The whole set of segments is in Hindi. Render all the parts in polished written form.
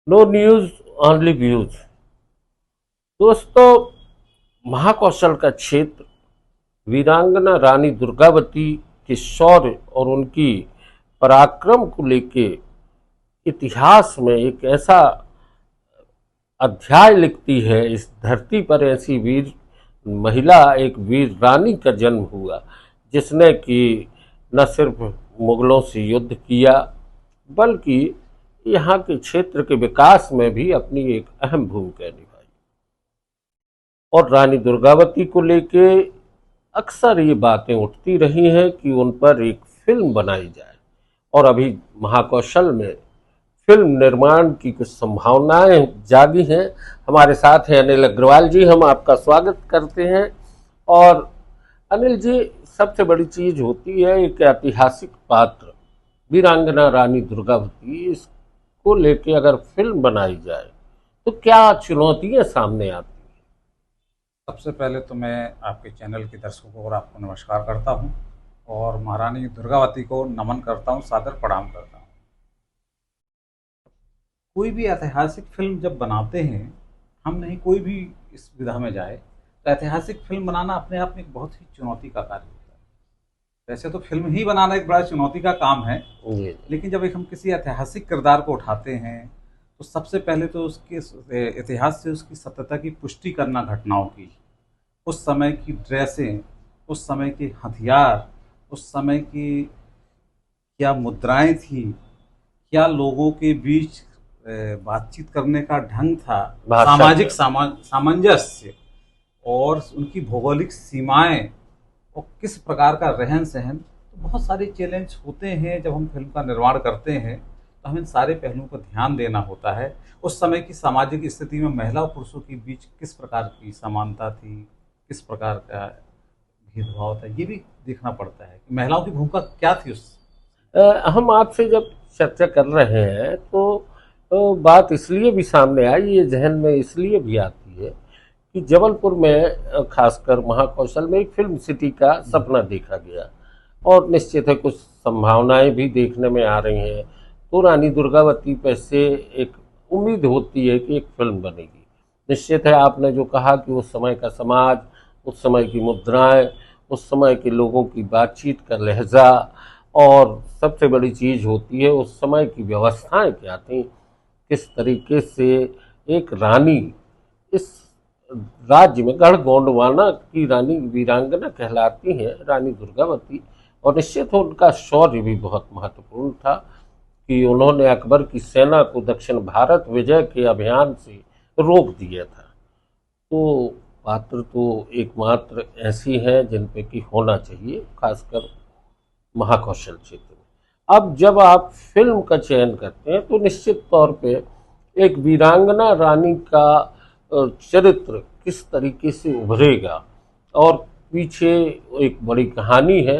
No news only views. दोस्तों, महाकौशल का क्षेत्र वीरांगना रानी दुर्गावती के शौर्य और उनकी पराक्रम को लेके इतिहास में एक ऐसा अध्याय लिखती है। इस धरती पर ऐसी वीर महिला, एक वीर रानी का जन्म हुआ जिसने कि न सिर्फ मुगलों से युद्ध किया बल्कि यहाँ के क्षेत्र के विकास में भी अपनी एक अहम भूमिका निभाई। और रानी दुर्गावती को लेके अक्सर ये बातें उठती रही हैं कि उन पर एक फिल्म बनाई जाए, और अभी महाकौशल में फिल्म निर्माण की कुछ संभावनाएं जागी हैं। हमारे साथ हैं अनिल अग्रवाल जी, हम आपका स्वागत करते हैं। और अनिल जी, सबसे बड़ी चीज होती है एक ऐतिहासिक पात्र वीरांगना रानी दुर्गावती, इसको लेके अगर फिल्म बनाई जाए तो क्या चुनौतियां सामने आती सबसे पहले तो मैं आपके चैनल के दर्शकों को और आपको नमस्कार करता हूं और महारानी दुर्गावती को नमन करता हूं, सादर प्रणाम करता हूं। कोई भी ऐतिहासिक फिल्म जब बनाते हैं, हम नहीं कोई भी इस विधा में जाए तो ऐतिहासिक फिल्म बनाना अपने आप में एक बहुत ही चुनौती का कार्य होता है। वैसे तो फिल्म ही बनाना एक बड़ा चुनौती का काम है, है? लेकिन जब एक हम किसी ऐतिहासिक किरदार को उठाते हैं तो सबसे पहले तो उसके इतिहास से उसकी सत्यता की पुष्टि करना, घटनाओं की, उस समय की ड्रेसें, उस समय के हथियार, उस समय की क्या मुद्राएं थी, क्या लोगों के बीच बातचीत करने का ढंग था, भाषा सामाजिक सामंजस्य और उनकी भौगोलिक सीमाएं और किस प्रकार का रहन सहन। तो बहुत सारे चैलेंज होते हैं जब हम फिल्म का निर्माण करते हैं, तो हमें इन सारे पहलुओं पर ध्यान देना होता है। उस समय की सामाजिक स्थिति में महिला और पुरुषों के बीच किस प्रकार की समानता थी, किस प्रकार का भेदभाव था, ये भी देखना पड़ता है कि महिलाओं की भूमिका क्या थी उस। हम आपसे जब चर्चा कर रहे हैं तो बात इसलिए भी सामने आई, ये जहन में इसलिए भी आती है कि जबलपुर में खासकर महाकौशल में एक फिल्म सिटी का सपना देखा गया, और निश्चित है कुछ संभावनाएं भी देखने में आ रही हैं। तो रानी दुर्गावती पे से एक उम्मीद होती है कि एक फिल्म बनेगी। निश्चित है, आपने जो कहा कि उस समय का समाज, उस समय की मुद्राएं, उस समय के लोगों की बातचीत का लहजा, और सबसे बड़ी चीज़ होती है उस समय की व्यवस्थाएं क्या थीं, किस तरीके से एक रानी इस राज्य में गढ़ गोंडवाना की रानी वीरांगना कहलाती हैं रानी दुर्गावती। और निश्चित हो उनका शौर्य भी बहुत महत्वपूर्ण था कि उन्होंने अकबर की सेना को दक्षिण भारत विजय के अभियान से रोक दिया था। तो पात्र तो एकमात्र ऐसी हैं जिन पे कि होना चाहिए, खासकर महाकौशल क्षेत्र में। अब जब आप फिल्म का चयन करते हैं तो निश्चित तौर पे एक वीरांगना रानी का चरित्र किस तरीके से उभरेगा, और पीछे एक बड़ी कहानी है।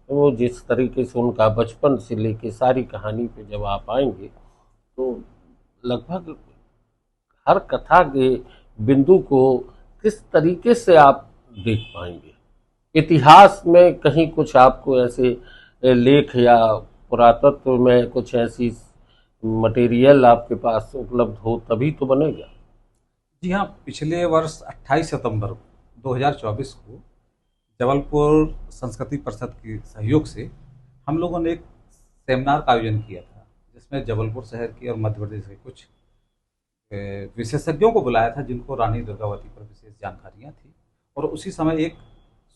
वो जिस तरीके से उनका बचपन से लेके सारी कहानी पे जब आप आएंगे तो लगभग हर कथा के बिंदु को किस तरीके से आप देख पाएंगे। इतिहास में कहीं कुछ आपको ऐसे लेख या पुरातत्व में कुछ ऐसी मटेरियल आपके पास उपलब्ध हो तभी तो बनेगा। जी हाँ, पिछले वर्ष 28 सितंबर 2024 को जबलपुर संस्कृति परिषद के सहयोग से हम लोगों ने एक सेमिनार का आयोजन किया था, जिसमें जबलपुर शहर के और मध्य प्रदेश के कुछ विशेषज्ञों को बुलाया था जिनको रानी दुर्गावती पर विशेष जानकारियां थी, और उसी समय एक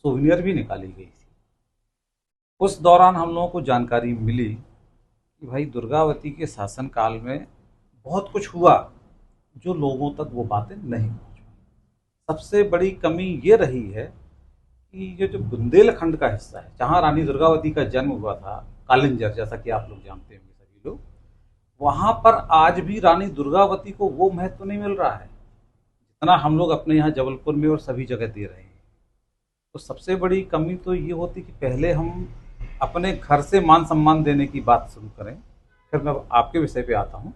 सोविनियर भी निकाली गई थी। उस दौरान हम लोगों को जानकारी मिली कि भाई दुर्गावती के शासनकाल में बहुत कुछ हुआ जो लोगों तक वो बातें नहीं पहुंच पाई। सबसे बड़ी कमी ये रही है कि ये जो बुंदेलखंड का हिस्सा है जहाँ रानी दुर्गावती का जन्म हुआ था, कालिंजर, जैसा कि आप लोग जानते होंगे सभी लोग, वहाँ पर आज भी रानी दुर्गावती को वो महत्व नहीं मिल रहा है जितना हम लोग अपने यहाँ जबलपुर में और सभी जगह दे रहे हैं। तो सबसे बड़ी कमी तो ये होती कि पहले हम अपने घर से मान सम्मान देने की बात शुरू करें, फिर मैं आपके विषय पे आता हूँ।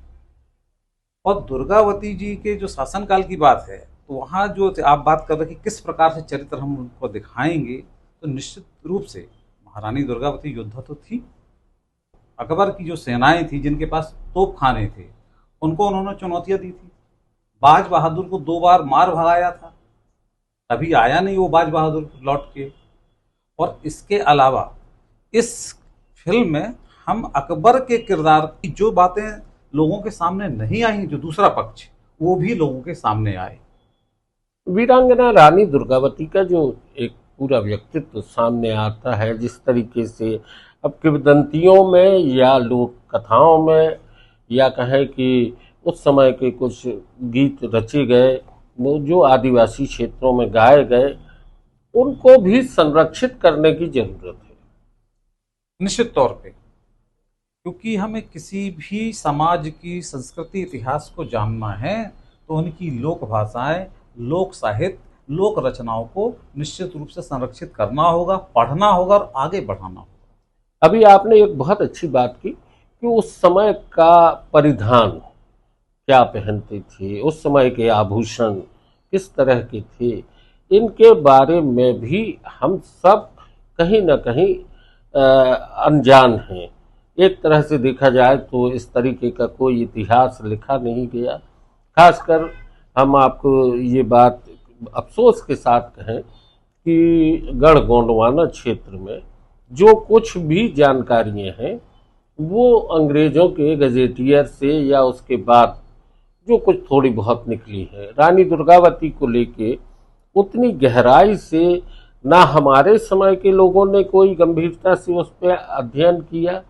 और दुर्गावती जी के जो शासनकाल की बात है, तो वहाँ जो आप बात कर रहे हैं कि किस प्रकार से चरित्र हम उनको दिखाएंगे, तो निश्चित रूप से महारानी दुर्गावती योद्धा तो थी। अकबर की जो सेनाएं थी जिनके पास तोपखाने थे, उनको उन्होंने चुनौतियां दी थी। बाज बहादुर को 2 बार मार भगाया था, कभी आया नहीं वो बाज बहादुर लौट के। और इसके अलावा इस फिल्म में हम अकबर के किरदार की जो बातें लोगों के सामने नहीं आई, जो दूसरा पक्ष, वो भी लोगों के सामने आए। वीरांगना रानी दुर्गावती का जो एक पूरा व्यक्तित्व सामने आता है, जिस तरीके से अब किंवदंतियों में या लोक कथाओं में या कहें कि उस समय के कुछ गीत रचे गए, वो जो आदिवासी क्षेत्रों में गाए गए, उनको भी संरक्षित करने की जरूरत है। निश्चित तौर पे, क्योंकि हमें किसी भी समाज की संस्कृति इतिहास को जानना है तो उनकी लोक भाषाएं, लोक साहित्य, लोक रचनाओं को निश्चित रूप से संरक्षित करना होगा, पढ़ना होगा और आगे बढ़ाना होगा। अभी आपने एक बहुत अच्छी बात की कि उस समय का परिधान क्या पहनते थे, उस समय के आभूषण किस तरह के थे, इनके बारे में भी हम सब कहीं न कहीं अनजान हैं। एक तरह से देखा जाए तो इस तरीके का कोई इतिहास लिखा नहीं गया। खासकर हम आपको ये बात अफसोस के साथ कहें कि गढ़ गोंडवाना क्षेत्र में जो कुछ भी जानकारियां हैं वो अंग्रेजों के गजेटियर से या उसके बाद जो कुछ थोड़ी बहुत निकली है, रानी दुर्गावती को लेके उतनी गहराई से ना हमारे समय के लोगों ने कोई गंभीरता से उस पर अध्ययन किया।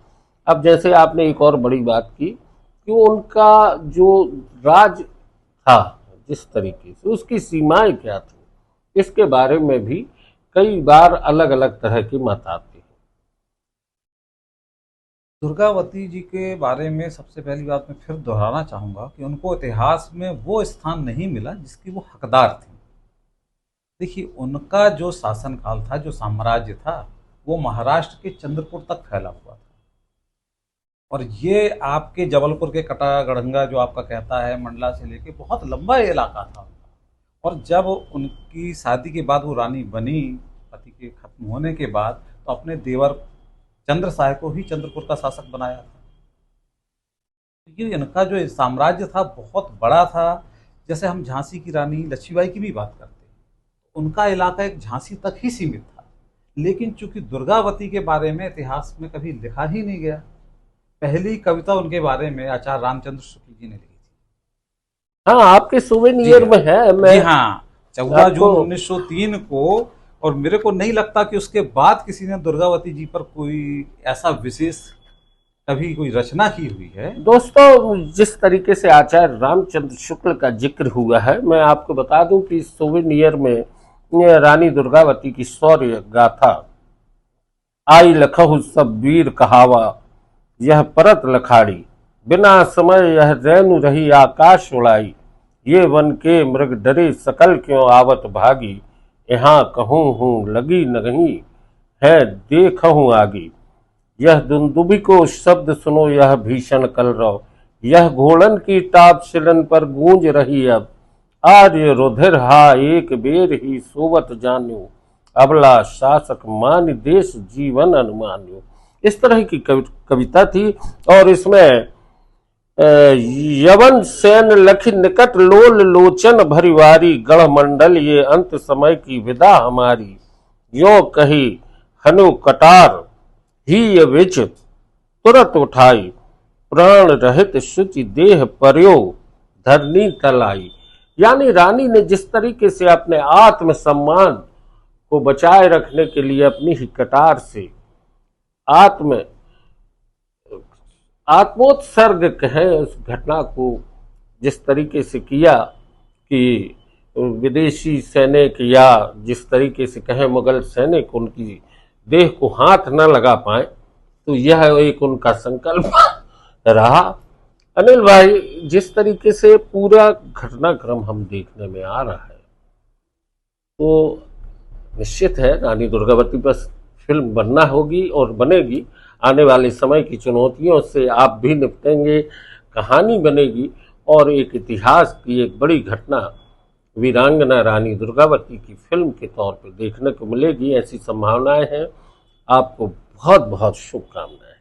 अब जैसे आपने एक और बड़ी बात की कि उनका जो राज था, जिस तरीके से उसकी सीमाएं क्या थी, इसके बारे में भी कई बार अलग अलग तरह के मत आते हैं। दुर्गावती जी के बारे में सबसे पहली बात मैं फिर दोहराना चाहूँगा कि उनको इतिहास में वो स्थान नहीं मिला जिसकी वो हकदार थी। देखिए, उनका जो शासनकाल था, जो साम्राज्य था, वो महाराष्ट्र के चंद्रपुर तक फैला हुआ था। और ये आपके जबलपुर के कटा गढ़ंगा जो आपका कहता है, मंडला से लेके बहुत लंबा इलाका था। और जब उनकी शादी के बाद वो रानी बनी, पति के खत्म होने के बाद, तो अपने देवर चंद्र साय को ही चंद्रपुर का शासक बनाया था। ये इनका जो साम्राज्य था बहुत बड़ा था। जैसे हम झांसी की रानी लक्ष्मीबाई की भी बात करते हैं, उनका इलाका एक झांसी तक ही सीमित था। लेकिन चूंकि दुर्गावती के बारे में इतिहास में कभी लिखा ही नहीं गया, पहली कविता उनके बारे में आचार्य रामचंद्र शुक्ल जी ने लिखी थी। हाँ, आपके सुवेनियर में है। मैं हाँ, 14 जून 1903 को। और मेरे को नहीं लगता कि उसके बाद किसी ने दुर्गावती जी पर कोई ऐसा विशेष कभी कोई रचना की हुई है। दोस्तों, जिस तरीके से आचार्य रामचंद्र शुक्ल का जिक्र हुआ है, मैं आपको बता दूं कि सुवेनियर में रानी दुर्गावती की शौर्य गाथा, आई लखहु सब वीर कहावा, यह परत लखाड़ी, बिना समय यह रैनु रही आकाश उड़ाई, ये वन के मृग डरे सकल क्यों आवत भागी, यहाँ कहूँ हूँ लगी नहीं है देखहूँ आगी, यह दुंदुभि को शब्द सुनो यह भीषण कलरव, यह घोड़न की टाप शिलन पर गूंज रही अब, आज रुधिर हा एक बेर ही सोवत जान्यो, अबला शासक मान देश जीवन अनुमान्यो। इस तरह की कविता थी। और इसमें यवन सैन लखी निकट लोल लोचन भरिवारी, गढ़ मंडल ये अंत समय की विदा हमारी, यो कही हनु कटार ही ये विच तुरत उठाई, प्राण रहित शुचि देह पर्यो धरनी तलाई। यानी रानी ने जिस तरीके से अपने आत्म सम्मान को बचाए रखने के लिए अपनी ही कटार से आत्मोत्सर्ग कहें उस घटना को जिस तरीके से किया कि विदेशी सैनिक या जिस तरीके से कहें मुगल सैनिक उनकी देह को हाथ न लगा पाए, तो यह एक उनका संकल्प रहा। अनिल भाई, जिस तरीके से पूरा घटनाक्रम हम देखने में आ रहा है, तो निश्चित है रानी दुर्गावती पर फिल्म बनना होगी और बनेगी। आने वाले समय की चुनौतियों से आप भी निपटेंगे, कहानी बनेगी और एक इतिहास की एक बड़ी घटना वीरांगना रानी दुर्गावती की फिल्म के तौर पर देखने को मिलेगी। ऐसी संभावनाएं हैं। आपको बहुत बहुत शुभकामनाएं।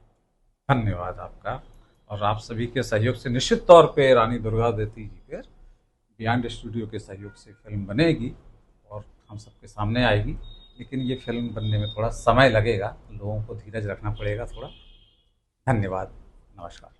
धन्यवाद आपका। और आप सभी के सहयोग से निश्चित तौर पे रानी दुर्गावती जी के बियॉन्ड स्टूडियो के सहयोग से फिल्म बनेगी और हम सबके सामने आएगी। लेकिन ये फिल्म बनने में थोड़ा समय लगेगा, लोगों को धीरज रखना पड़ेगा थोड़ा। धन्यवाद, नमस्कार।